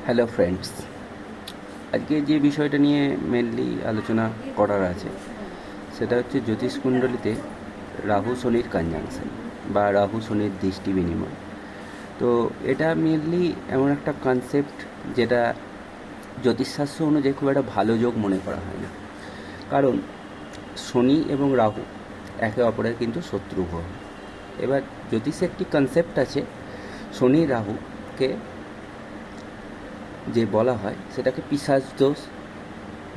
Hello friends, আজকে যে বিষয়টা নিয়ে মেনলি আলোচনা করার আছে সেটা হচ্ছে জ্যোতিষ কুণ্ডলিতে রাহু শনির কনজাংশন বা রাহু শনির দৃষ্টি বিনিময়। তো এটা মেনলি এমন একটা কনসেপ্ট যেটা জ্যোতিষশাস্ত্র অনুযায়ী খুব একটা ভালো যোগ মনে করা হয় না, কারণ শনি এবং রাহু একে অপরের কিন্তু শত্রু গ্রহ। এবার জ্যোতিষে একটি কনসেপ্ট আছে, শনি রাহুকে যে বলা হয় সেটাকে পিশাচ দোষ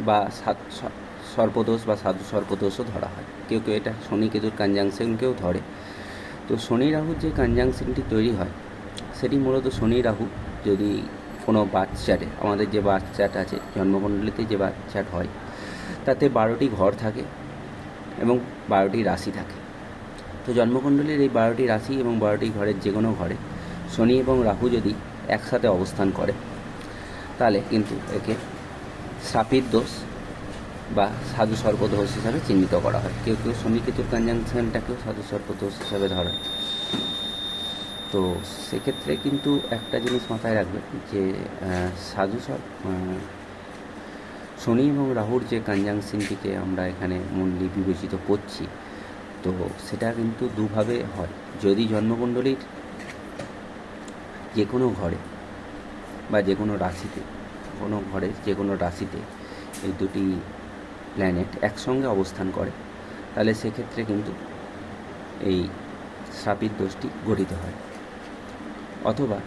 বা সর্পদোষ বা সাধু সর্পদোষও ধরা হয়। কেউ কেউ এটা শনি কেতুর কনজাংশনকেও ধরে। তো শনি রাহুর যে কনজাংশনটি তৈরি হয় সেটি মূলত শনি রাহু যদি কোনো বাচ্চারে, আমাদের যে বাচ্চাটা আছে জন্মকুণ্ডলিতে যে বাচ্চাটা হয় তাতে 12টি ঘর থাকে এবং 12টি রাশি থাকে। তো জন্মকুণ্ডলীর এই 12টি রাশি এবং 12টি ঘরের যে কোনো ঘরে শনি এবং রাহু যদি একসাথে অবস্থান করে তাহলে কিন্তু একে শ্রাপিত দোষ বা সাধু সর্পদোষ হিসাবে চিহ্নিত করা হয়। কেউ কেউ শনি কেতুর কনজাংশনটাকেও সাধু সর্পদোষ হিসাবে ধরে। তো সেক্ষেত্রে কিন্তু একটা জিনিস মাথায় রাখবে যে সাধু শনি এবং রাহুর যে কনজাংশনটিকে আমরা এখানে মূল্যে বিবেচিত করছি, তো সেটা কিন্তু দুভাবে হয়। যদি জন্মকুণ্ডলীর যে কোনো ঘরে বা যে কোনো রাশিতে, কোনো ঘরে যে কোনো রাশিতে এই দুটি প্ল্যানেট একসঙ্গে অবস্থান করে তাহলে সেক্ষেত্রে কিন্তু এই শ্রাপিত দোষটি গঠিত হয়। অথবা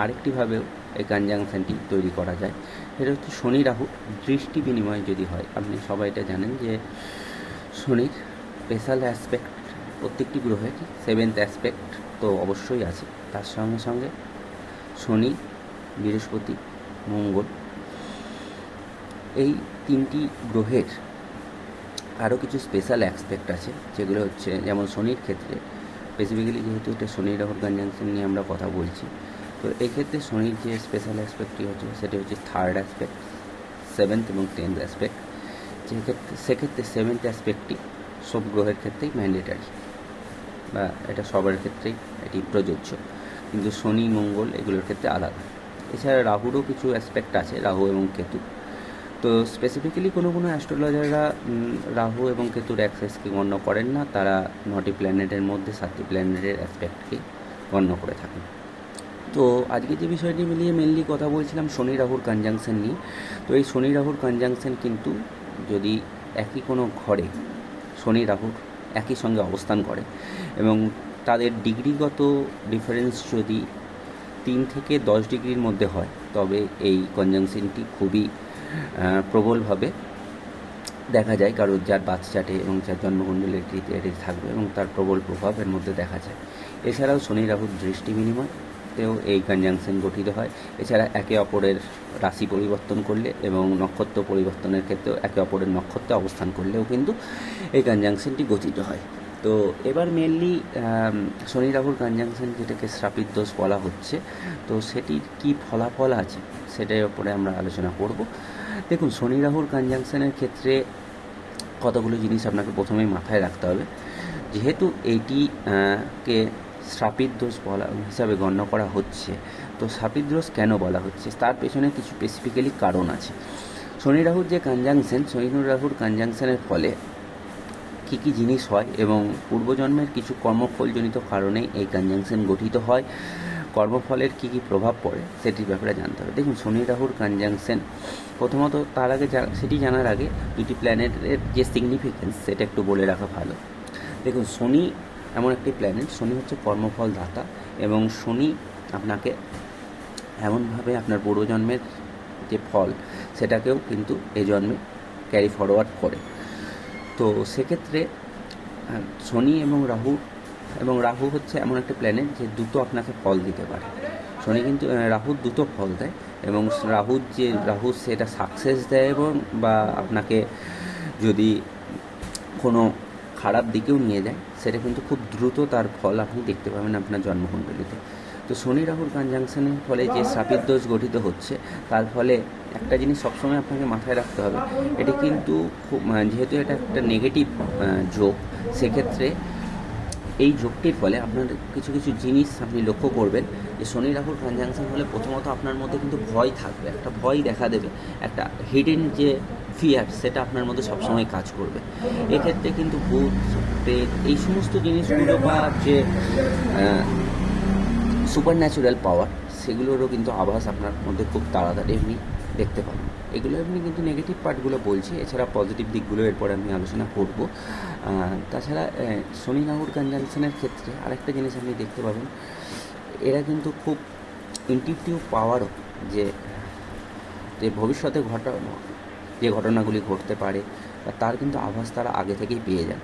আরেকটিভাবেও এই কনজাংশনটি তৈরি করা যায়, সেটা হচ্ছে শনি রাহু দৃষ্টি বিনিময় যদি হয়। আপনি সবাই এটা জানেন যে শনির স্পেশাল অ্যাসপেক্ট প্রত্যেকটি গ্রহের 7th অ্যাসপেক্ট তো অবশ্যই আছে, তার সঙ্গে সঙ্গে শনি, বৃহস্পতি, মঙ্গল, এই তিনটি গ্রহের আরও কিছু স্পেশাল অ্যাসপেক্ট আছে, যেগুলো হচ্ছে যেমন শনির ক্ষেত্রে স্পেসিফিক্যালি, যেহেতু এটা শনি রাহুর কনজাংশন নিয়ে আমরা কথা বলছি, তো এক্ষেত্রে শনির যে স্পেশাল অ্যাসপেক্টটি হচ্ছে সেটি হচ্ছে 3rd অ্যাসপেক্ট, 7th এবং 10th অ্যাসপেক্ট। সেক্ষেত্রে 7th অ্যাসপেক্টটি সব গ্রহের ক্ষেত্রেই ম্যান্ডেটারি বা এটা সবার ক্ষেত্রেই এটি প্রযোজ্য, কিন্তু শনি মঙ্গল এগুলোর ক্ষেত্রে আলাদা। এছাড়া রাহুরও কিছু অ্যাসপেক্ট আছে, রাহু এবং কেতু। তো স্পেসিফিক্যালি কোনো অ্যাস্ট্রোলজাররা রাহু এবং কেতুর অ্যাক্সেসকে গণ্য করেন না, তারা 9টি প্ল্যানেটের মধ্যে 7টি প্ল্যানেটের অ্যাসপেক্টকে গণ্য করে থাকেন। তো আজকে যে বিষয়টি মিলিয়ে মেনলি কথা বলছিলাম শনি রাহুর কনজাংশন নিয়ে। তো এই শনি রাহুর কনজাংশন কিন্তু যদি একই কোনো ঘরে শনি রাহুর একই সঙ্গে অবস্থান করে এবং তাদের ডিগ্রিগত ডিফারেন্স যদি 3 থেকে 10 ডিগ্রির মধ্যে হয়, তবে এই কনজাংশনটি খুবই প্রবলভাবে দেখা যায় কারোর যার বাচ্চাটে এবং যার জন্মকুণ্ডলীর এটি থাকবে এবং তার প্রবল প্রভাব এর মধ্যে দেখা যায়। এছাড়াও শনি রাহুর দৃষ্টি বিনিময়তেও এই কনজাংশন গঠিত হয়। এছাড়া একে অপরের রাশি পরিবর্তন করলে এবং নক্ষত্র পরিবর্তনের ক্ষেত্রেও একে অপরের নক্ষত্রে অবস্থান করলেও কিন্তু এই কনজাংশনটি গঠিত হয়। তো এবার মেনলি শনি রাহুর কনজাংশন যেটাকে শ্রাপিত দোষ বলা হচ্ছে, তো সেটির কী ফলাফল আছে সেটার ওপরে আমরা আলোচনা করব। দেখুন, শনি রাহুর কনজাংশনের ক্ষেত্রে কতগুলো জিনিস আপনাকে প্রথমেই মাথায় রাখতে হবে। যেহেতু এইটি কে শ্রাপিত দোষ বলা হিসাবে গণ্য করা হচ্ছে, তো শ্রাপিত দোষ কেন বলা হচ্ছে তার পেছনে কিছু স্পেসিফিক্যালি কারণ আছে। শনি রাহুর যে কনজাংশন, শনি রাহুর কনজাংশনের ফলে কী কী জিনিস হয় এবং পূর্বজন্মের কিছু কর্মফলজনিত কারণে এই কনজাংশন গঠিত হয়, কর্মফলের কী কী প্রভাব পড়ে সেটির ব্যাপারে জানতে হবে। দেখুন, শনি রাহুর কনজাংশন প্রথমত তার আগে সেটি জানার আগে দুটি প্ল্যানেটের যে সিগনিফিকেন্স সেটা একটু বলে রাখা ভালো। দেখুন, শনি এমন একটি প্ল্যানেট, শনি হচ্ছে কর্মফল দাতা এবং শনি আপনাকে এমনভাবে আপনার পূর্বজন্মের যে ফল সেটাকেও কিন্তু এই জন্মে ক্যারি ফরওয়ার্ড করে। তো সেক্ষেত্রে শনি এবং রাহু হচ্ছে এমন একটা প্ল্যানেট যে দুটো আপনাকে ফল দিতে পারে। শনি কিন্তু রাহুর দুটো ফল দেয় এবং রাহু সেটা সাকসেস দেয় এবং বা আপনাকে যদি কোনো খারাপ দিকেও নিয়ে যায়, সেটা কিন্তু খুব দ্রুত তার ফল আপনি দেখতে পাবেন আপনার জন্মকুণ্ডলিতে। তো শনি রাহুর কনজাংশনের ফলে যে শ্রাপিত দোষ গঠিত হচ্ছে, তার ফলে একটা জিনিস সবসময় আপনাকে মাথায় রাখতে হবে, এটি কিন্তু যেহেতু এটা একটা নেগেটিভ যোগ, সেক্ষেত্রে এই যোগটির ফলে আপনার কিছু কিছু জিনিস আপনি লক্ষ্য করবেন যে শনি রাহুর কনজাংশন হলে প্রথমত আপনার মধ্যে কিন্তু ভয় থাকবে, একটা ভয় দেখা দেবে, একটা হিডেন যে ফিয়ার সেটা আপনার মধ্যে সবসময় কাজ করবে। এক্ষেত্রে কিন্তু ভূত প্রেত এই সমস্ত জিনিসগুলো বা যে সুপার ন্যাচুরাল পাওয়ার সেগুলোরও কিন্তু আভাস আপনার মধ্যে খুব তাড়াতাড়ি আপনি দেখতে পাবেন। এগুলো আপনি কিন্তু নেগেটিভ পার্টগুলো বলছি, এছাড়া পজিটিভ দিকগুলো এরপরে আমি আলোচনা করব। তাছাড়া শনি রাহুর কনজাংশনের ক্ষেত্রে আরেকটা জিনিস আপনি দেখতে পাবেন, এরা কিন্তু খুব ইনটিউটিভ পাওয়ারও যে যে ভবিষ্যতে যে ঘটনাগুলি ঘটতে পারে বা তার কিন্তু আভাস তারা আগে থেকেই পেয়ে যান।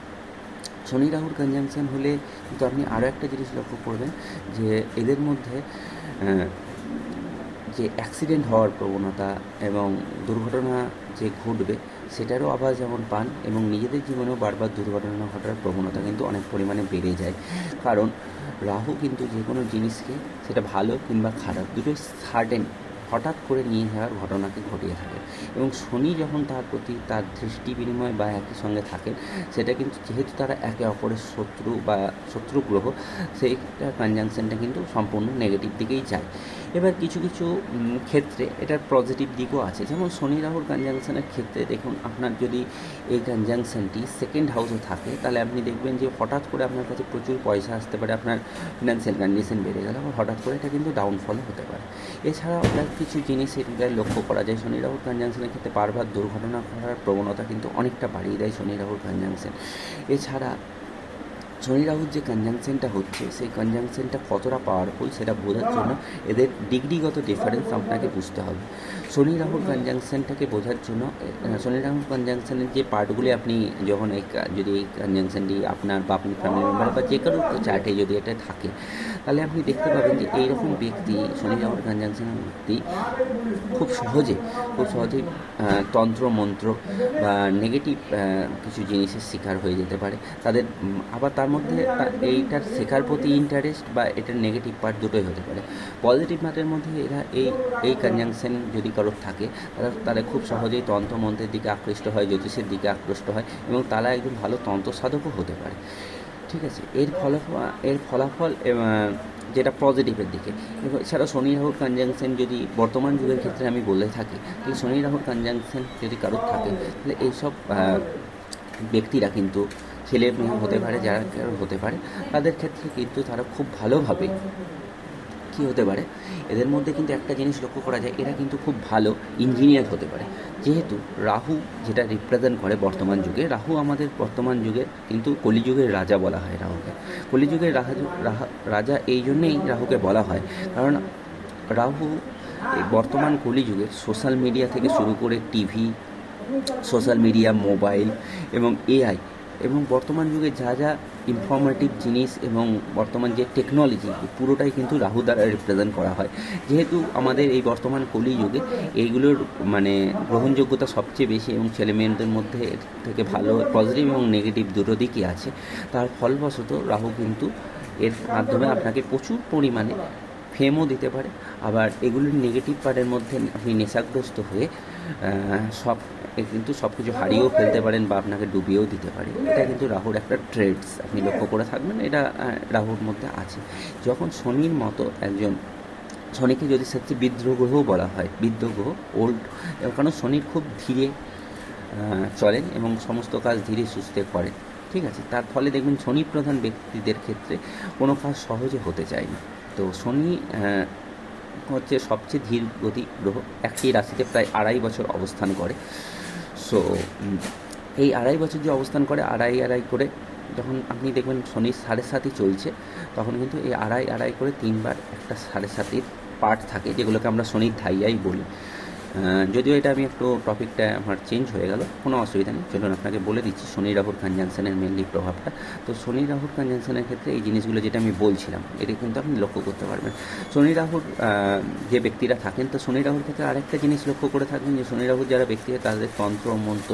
শনি রাহুর কনজাংশন হলে কিন্তু আপনি আরও একটা জিনিস লক্ষ্য করবেন যে এদের মধ্যে যে অ্যাক্সিডেন্ট হওয়ার প্রবণতা এবং দুর্ঘটনা যে ঘটবে সেটারও আভাস যেমন পান, এবং নিজেদের জীবনেও বারবার দুর্ঘটনা ঘটার প্রবণতা কিন্তু অনেক পরিমাণে বেড়ে যায়। কারণ রাহু কিন্তু যে কোনো জিনিসকে, সেটা ভালো কিংবা খারাপ, দুটোই সাডেন হঠাৎ করে নিয়ে যাওয়ার ঘটনাকে ঘটিয়ে থাকে, এবং শনি যখন তার প্রতি তার দৃষ্টি বিনিময় বা একই সঙ্গে থাকেন, সেটা কিন্তু যেহেতু তারা একে অপরের শত্রু বা শত্রু গ্রহ, সেইটা কনজাংশনটা কিন্তু সম্পূর্ণ নেগেটিভ দিকেই যায়। এবার কিছু কিছু ক্ষেত্রে এটার পজিটিভ দিকও আছে, যেমন শনি রাহুর কনজাংশনের ক্ষেত্রে দেখুন, আপনার যদি এই কনজাংশনটি সেকেন্ড হাউসে থাকে তাহলে আপনি দেখবেন যে হঠাৎ করে আপনার কাছে প্রচুর পয়সা আসতে পারে, আপনার ফিনান্সিয়াল কন্ডিশন বেড়ে গেল, আবার হঠাৎ করে এটা কিন্তু ডাউনফলও হতে পারে। এছাড়াও আপনার কিছু জিনিস এটাই লক্ষ্য করা যায়, শনি রাহুর কনজাংশনের ক্ষেত্রে বারবার দুর্ঘটনা ঘটার প্রবণতা কিন্তু অনেকটা বাড়িয়ে দেয় শনি রাহুর কনজাংশন। এছাড়া শনি রাহুর যে কনজাংশনটা হচ্ছে, সেই কনজাংশনটা কতটা পাওয়ারফুল সেটা বোঝার জন্য এদের ডিগ্রিগত ডিফারেন্স আপনাকে বুঝতে হবে। শনি রাহুর কনজাংশনটাকে বোঝার জন্য শনি রাহুর কনজাংশনের যে পার্টগুলি আপনি যখন যদি এই কনজাংশনটি আপনার বা আপনার ফ্যামিলি মেম্বার বা যে কারো চার্টে যদি এটা থাকে, তাহলে আপনি দেখতে পাবেন যে এইরকম ব্যক্তি, শনি রাহুর কনজাংশনের ব্যক্তি খুব সহজেই তন্ত্র মন্ত্র বা নেগেটিভ কিছু জিনিসের শিকার হয়ে যেতে পারে। তাদের আবার তার মধ্যে এইটার শেখার প্রতি ইন্টারেস্ট বা এটার নেগেটিভ পার্ট দুটোই হতে পারে। পজিটিভ পার্টের মধ্যে এরা এই কনজাংশন যদি কারোর থাকে, তারা খুব সহজেই তন্ত্রমন্ত্রের দিকে আকৃষ্ট হয়, জ্যোতিষের দিকে আকৃষ্ট হয়, এবং তারা একজন ভালো তন্ত্র সাধকও হতে পারে। ঠিক আছে, এর ফলাফল যেটা পজিটিভের দিকে। এছাড়া শনি রাহুর কনজাংশন যদি বর্তমান যুগের ক্ষেত্রে আমি বলে থাকি, তাহলে শনি রাহুর কনজাংশন যদি কারোর থাকে, তাহলে এইসব ব্যক্তিরা কিন্তু ছেলে মেয়ে হতে পারে, যারা কারো হতে পারে, তাদের ক্ষেত্রে কিন্তু তারা খুব ভালোভাবে কী হতে পারে, এদের মধ্যে কিন্তু একটা জিনিস লক্ষ্য করা যায়, এরা কিন্তু খুব ভালো ইঞ্জিনিয়ার হতে পারে। যেহেতু রাহু যেটা রিপ্রেজেন্ট করে বর্তমান যুগে, রাহু আমাদের বর্তমান যুগের কিন্তু কলিযুগের রাজা বলা হয় রাহুকে। কলিযুগের রাজা এই জন্যেই রাহুকে বলা হয়, কারণ রাহু এই বর্তমান কলিযুগের সোশ্যাল মিডিয়া থেকে শুরু করে টিভি, সোশ্যাল মিডিয়া, মোবাইল এবং এআই, এবং বর্তমান যুগে যা যা ইনফরমেটিভ জিনিস এবং বর্তমান যে টেকনোলজি, পুরোটাই কিন্তু রাহু দ্বারা রিপ্রেজেন্ট করা হয়। যেহেতু আমাদের এই বর্তমান কলিযুগে এইগুলোর গ্রহণযোগ্যতা সবচেয়ে বেশি, এবং ছেলেমেয়েদের মধ্যে এর থেকে ভালো পজিটিভ এবং নেগেটিভ দুটো দিকই আছে, তার ফলবশত রাহু কিন্তু এর মাধ্যমে আপনাকে প্রচুর পরিমাণে ফেমও দিতে পারে। আবার এগুলির নেগেটিভ পার্টের মধ্যে আপনি নেশাগ্রস্ত হয়ে কিন্তু সব কিছু হারিয়েও ফেলতে পারেন বা আপনাকে ডুবিয়েও দিতে পারে। এটা কিন্তু রাহুর একটা ট্রেডস, আপনি লক্ষ্য করে থাকবেন, এটা রাহুর মধ্যে আছে। যখন শনির মতো একজন, শনিকে যদি সবচেয়ে বিদ্রোহ গ্রহও বলা হয়, বিদ্রোহ গ্রহ ওল্ড, কারণ শনি খুব ধীরে চলেন এবং সমস্ত কাজ ধীরে সুস্থে করেন। ঠিক আছে, তার ফলে দেখবেন শনি প্রধান ব্যক্তিদের ক্ষেত্রে কোনো কাজ সহজে হতে চায় না। তো শনি হচ্ছে সবচেয়ে ধীর গতি গ্রহ, একটি রাশিতে প্রায় 2.5 বছর অবস্থান করে। সো এই 2.5 বছর যে অবস্থান করে, আড়াই করে যখন আপনি দেখবেন শনির 7.5 চলছে, তখন কিন্তু এই আড়াই করে 3বার একটা 7.5 পার্ট থাকে, যেগুলোকে আমরা শনির ধাইয়াই বলি। যদিও এটা আমি একটু টপিকটা আমার চেঞ্জ হয়ে গেল, কোনো অসুবিধা নেই, চলুন আপনাকে বলে দিচ্ছি শনি রাহুর কনজাংশনের মেনলি প্রভাবটা। তো শনি রাহুর কনজাংশনের ক্ষেত্রে এই জিনিসগুলো যেটা আমি বলছিলাম, এটা কিন্তু আপনি লক্ষ্য করতে পারবেন। শনি রাহুর যে ব্যক্তিরা থাকেন, তো শনি রাহুর ক্ষেত্রে আরেকটা জিনিস লক্ষ্য করে থাকবেন যে শনি রাহুর যারা ব্যক্তি, তাদের তন্ত্র মন্ত্র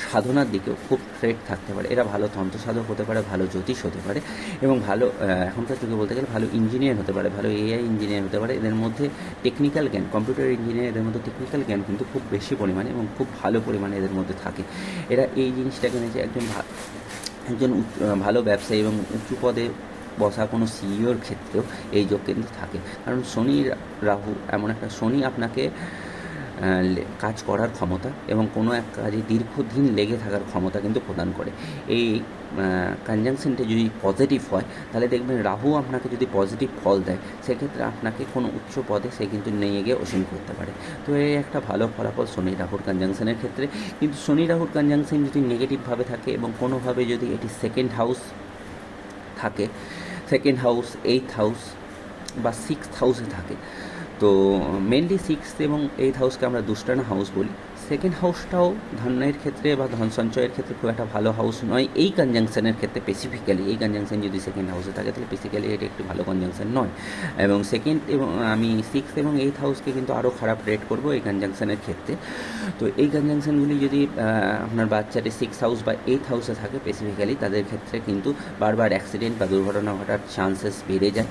সাধনার দিকেও খুব ট্রেড থাকতে পারে। এরা ভালো তন্ত্র সাধক হতে পারে, ভালো জ্যোতিষ হতে পারে, এবং ভালো এখনকার যুগে বলতে গেলে ভালো ইঞ্জিনিয়ার হতে পারে, ভালো এআই ইঞ্জিনিয়ার হতে পারে। এদের মধ্যে টেকনিক্যাল জ্ঞান, কম্পিউটার ইঞ্জিনিয়ার, এদের মধ্যে টেকনিক্যাল জ্ঞান কিন্তু খুব বেশি পরিমাণে এবং খুব ভালো পরিমাণে এদের মধ্যে থাকে। এরা এই জিনিসটাকে নিয়ে একজন একজন ভালো ব্যবসায়ী এবং উঁচু পদে বসা কোনো সিইওর ক্ষেত্রেও এই যোগ কিন্তু থাকে। কারণ শনি রাহু এমন একটা, শনি আপনাকে কাজ করার ক্ষমতা এবং কোনো এক কাজে দীর্ঘদিন লেগে থাকার ক্ষমতা কিন্তু প্রদান করে। এই কনজাংশনটা যদি পজিটিভ হয় তাহলে দেখবেন রাহু আপনাকে যদি পজিটিভ ফল দেয় সেক্ষেত্রে আপনাকে কোনো উচ্চ পদে সে কিন্তু নিয়ে গিয়ে অসীম করতে পারে। তো এই একটা ভালো ফলাফল শনি রাহুর কনজাংশনের ক্ষেত্রে। কিন্তু শনি রাহুর কনজাংশন যদি নেগেটিভভাবে থাকে এবং কোনোভাবে যদি এটি সেকেন্ড হাউস থাকে, সেকেন্ড হাউস, 8th হাউস বা 6th হাউসে থাকে, তো মেনলি 6th এবং 8th হাউসকে আমরা দুষ্টানা হাউস বলি। সেকেন্ড হাউসটাও ধনের ক্ষেত্রে বা ধন সঞ্চয়ের ক্ষেত্রে খুব একটা ভালো হাউস নয় এই কনজাংশনের ক্ষেত্রে। স্পেসিফিক্যালি এই কনজাংশন যদি সেকেন্ড হাউসে থাকে তাহলে বেসিক্যালি এটা একটি ভালো কনজাংশন নয়। এবং সেকেন্ড এবং আমি 6th এবং 8th হাউসকে কিন্তু আরও খারাপ রেট করব এই কনজাংশনের ক্ষেত্রে। তো এই কনজাংশনগুলি যদি আপনার বাচ্চাটি 6th হাউস বা 8th হাউসে থাকে স্পেসিফিক্যালি, তাদের ক্ষেত্রে কিন্তু বারবার অ্যাক্সিডেন্ট বা দুর্ঘটনা ঘটার চান্সেস বেড়ে যায়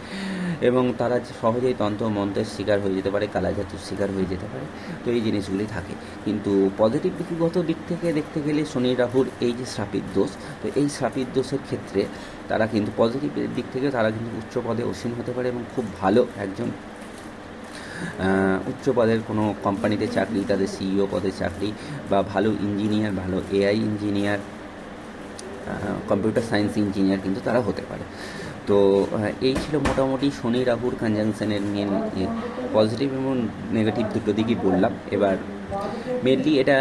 এবং তারা সহজেই তন্ত্র মন্ত্রের শিকার হয়ে যেতে পারে, কালাজাদুর শিকার হয়ে যেতে পারে। তো এই জিনিসগুলি থাকে। কিন্তু পজিটিভ দিকগত দিক থেকে দেখতে গেলে শনি রাহুর এই যে শ্রাপিত দোষ, তো এই শ্রাপিত দোষের ক্ষেত্রে তারা কিন্তু পজিটিভ দিক থেকে তারা কিন্তু উচ্চ পদে অসীম হতে পারে এবং খুব ভালো একজন উচ্চ পদের কোনো কোম্পানিতে চাকরি, তাদের সিইও পদে চাকরি বা ভালো ইঞ্জিনিয়ার, ভালো AI engineer, computer science engineer কিন্তু তারা হতে পারে। তো এই ছিল মোটামুটি শনি রাহুর কনজাংশনের মেন পজিটিভ এবং নেগেটিভ দুটো দিকই বললাম। এবার মেনলি এটা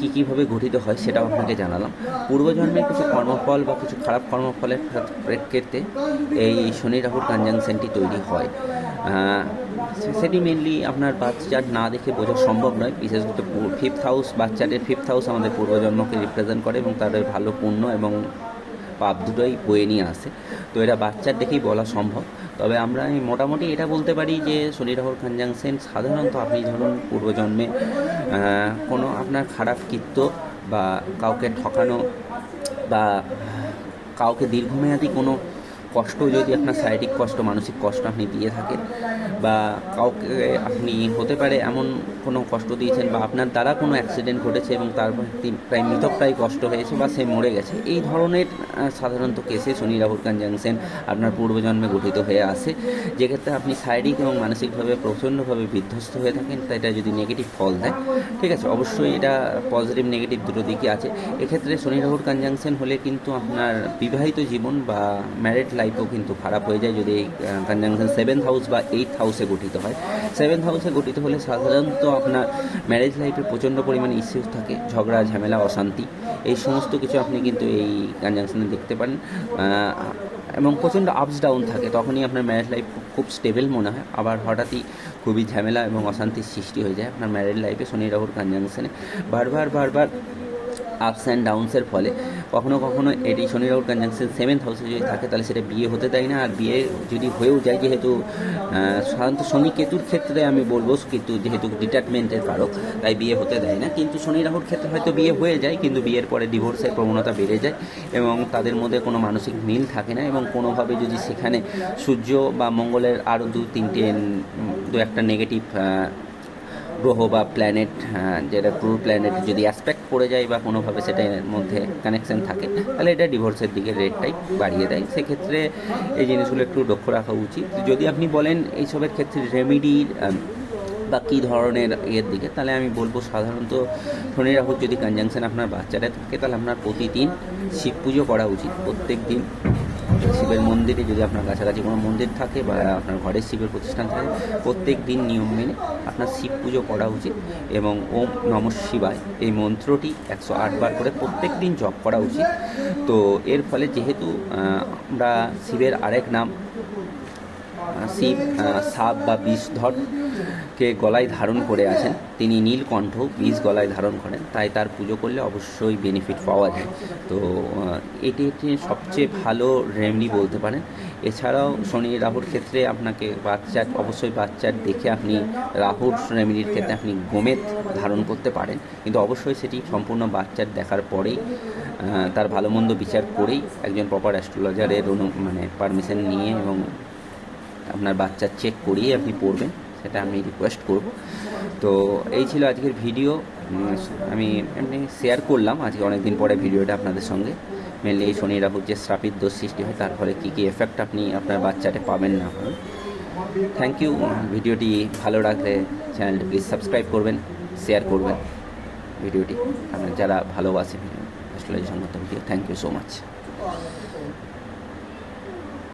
যে কীভাবে গঠিত হয় সেটাও আপনাকে জানালাম। পূর্বজন্মের কিছু কর্মফল বা কিছু খারাপ কর্মফলের প্রেক্ষিতে এই শনি রাহুর কনজাংশনটি তৈরি হয়। সেটি মেনলি আপনার বাচ্চার না দেখে বোঝা সম্ভব নয়। বিশেষত 5th হাউস, বাচ্চাদের 5th হাউস আমাদের পূর্বজন্মকে রিপ্রেজেন্ট করে এবং তাদের ভালো পুণ্য এবং পাপ দুটোই বয়ে নিয়ে আসে। তো এটা বাচ্চার দেখেই বলা সম্ভব। তবে আমরা মোটামুটি এটা বলতে পারি যে শনি রাহুর কনজাংশন সাধারণত আপনি ধরুন পূর্বজন্মে কোনো আপনার খারাপ কৃত্য বা কাউকে ঠকানো বা কাউকে দীর্ঘমেয়াদী কোনো কষ্ট, যদি আপনার শারীরিক কষ্ট, মানসিক কষ্ট আপনি দিয়ে থাকেন বা কাউকে আপনি হতে পারে এমন কোনো কষ্ট দিয়েছেন বা আপনার দ্বারা কোনো অ্যাক্সিডেন্ট ঘটেছে এবং তারপর প্রায় মৃতপ্রায় কষ্ট হয়েছে বা সে মরে গেছে, এই ধরনের সাধারণত কেসে শনি রাহুর কনজাংশন আপনার পূর্বজন্মে গঠিত হয়ে আসে, যেক্ষেত্রে আপনি শারীরিক এবং মানসিকভাবে প্রচণ্ডভাবে বিধ্বস্ত হয়ে থাকেন। তাই এটা যদি নেগেটিভ ফল দেয়, ঠিক আছে, অবশ্যই এটা পজিটিভ নেগেটিভ দুটো দিকই আছে। এক্ষেত্রে শনি রাহুর কনজাংশন হলে কিন্তু আপনার বিবাহিত জীবন বা ম্যারিড লাইফও কিন্তু খারাপ হয়ে যায় যদি এই কনজাংশন 7th হাউস বা 8th হাউসে গঠিত হয়। 7th হাউসে গঠিত হলে সাধারণত আপনার ম্যারেজ লাইফে প্রচণ্ড পরিমাণে ইস্যুস থাকে, ঝগড়া ঝামেলা অশান্তি, এই সমস্ত কিছু আপনি কিন্তু এই কনজাংশনে দেখতে পারেন এবং প্রচণ্ড আপস ডাউন থাকে। তখনই আপনার ম্যারেজ লাইফ খুব স্টেবল মনে হয়, আবার হঠাৎই খুবই ঝামেলা এবং অশান্তির সৃষ্টি হয়ে যায় আপনার ম্যারেজ লাইফে শনি রাহুর কনজাংশনে। বারবার আপস অ্যান্ড ডাউন্সের ফলে কখনো কখনো এটি শনি রাহুর কনজাংশন 7th হাউসে যদি থাকে তাহলে সেটা বিয়ে হতে দেয় না। আর বিয়ে যদি হয়েও যায়, যেহেতু সাধারণত শনি কেতুর ক্ষেত্রে আমি বলবো, কিন্তু যেহেতু ডিট্যাচমেন্টের কারক তাই বিয়ে হতে দেয় না। কিন্তু শনি রাহুর ক্ষেত্রে হয়তো বিয়ে হয়ে যায়, কিন্তু বিয়ের পরে ডিভোর্সের প্রবণতা বেড়ে যায় এবং তাদের মধ্যে কোনো মানসিক মিল থাকে না এবং কোনোভাবে যদি সেখানে সূর্য বা মঙ্গলের আরও দু একটা নেগেটিভ গ্রহ বা প্ল্যানেট, যেটা ক্রুর প্ল্যানেট যদি অ্যাসপেক্ট পড়ে যায় বা কোনোভাবে সেটার মধ্যে কানেকশন থাকে, তাহলে এটা ডিভোর্সের দিকে রেটটাই বাড়িয়ে দেয়। সেক্ষেত্রে এই জিনিসগুলো একটু লক্ষ্য রাখা উচিত। যদি আপনি বলেন এইসবের ক্ষেত্রে রেমেডির বা কী ধরনের ইয়ের দিকে, তাহলে আমি বলবো সাধারণত শনি রাহুর যদি কনজাংশন আপনার বাচ্চারা থাকে তাহলে আপনার প্রতিদিন শিব পুজো করা উচিত। প্রত্যেক দিন শিবের মন্দিরে, যদি আপনার কাছাকাছি কোনো মন্দির থাকে বা আপনার ঘরের শিবের প্রতিষ্ঠান থাকে, প্রত্যেক দিন নিয়ম মেনে আপনার শিব পুজো করা উচিত এবং ওম নমঃ শিবায় এই মন্ত্রটি 108 বার করে প্রত্যেক দিন জপ করা উচিত। তো এর ফলে যেহেতু আমরা শিবের আরেক নাম শিব সাপ বা বিষধরকে গলায় ধারণ করে আছেন, তিনি নীলকণ্ঠ বিষ গলায় ধারণ করেন, তাই তার পুজো করলে অবশ্যই বেনিফিট পাওয়া যায়। তো এটি একটি সবচেয়ে ভালো রেমেডি বলতে পারেন। এছাড়াও শনি রাহুর ক্ষেত্রে আপনাকে অবশ্যই বাচ্চার দেখে আপনি রাহুর রেমেডির ক্ষেত্রে আপনি গোমেদ ধারণ করতে পারেন, কিন্তু অবশ্যই সেটি সম্পূর্ণ বাচ্চার দেখার পরেই, তার ভালো মন্দ বিচার করেই একজন প্রপার অ্যাস্ট্রোলজারের পারমিশন নিয়ে এবং আপনার বাচ্চার চেক করিয়ে আপনি পড়বেন, সেটা আমি রিকোয়েস্ট করব। তো এই ছিল আজকের ভিডিও। আমি এমনি শেয়ার করলাম আজকে অনেক দিন পরে ভিডিওটা আপনাদের সঙ্গে। মেনলি এই শনি রাহুর যে শ্রাপিত দোষ সৃষ্টি হয় তার ফলে কী কী এফেক্ট আপনি আপনার বাচ্চাটা পাবেন না পাবেন। Thank you. ভিডিওটি ভালো লাগলে চ্যানেলটি প্লিজ সাবস্ক্রাইব করবেন, শেয়ার করবেন ভিডিওটি আপনার যারা ভালোবাসেন অ্যাস্ট্রোলজি সংক্রান্ত video. Thank you so much.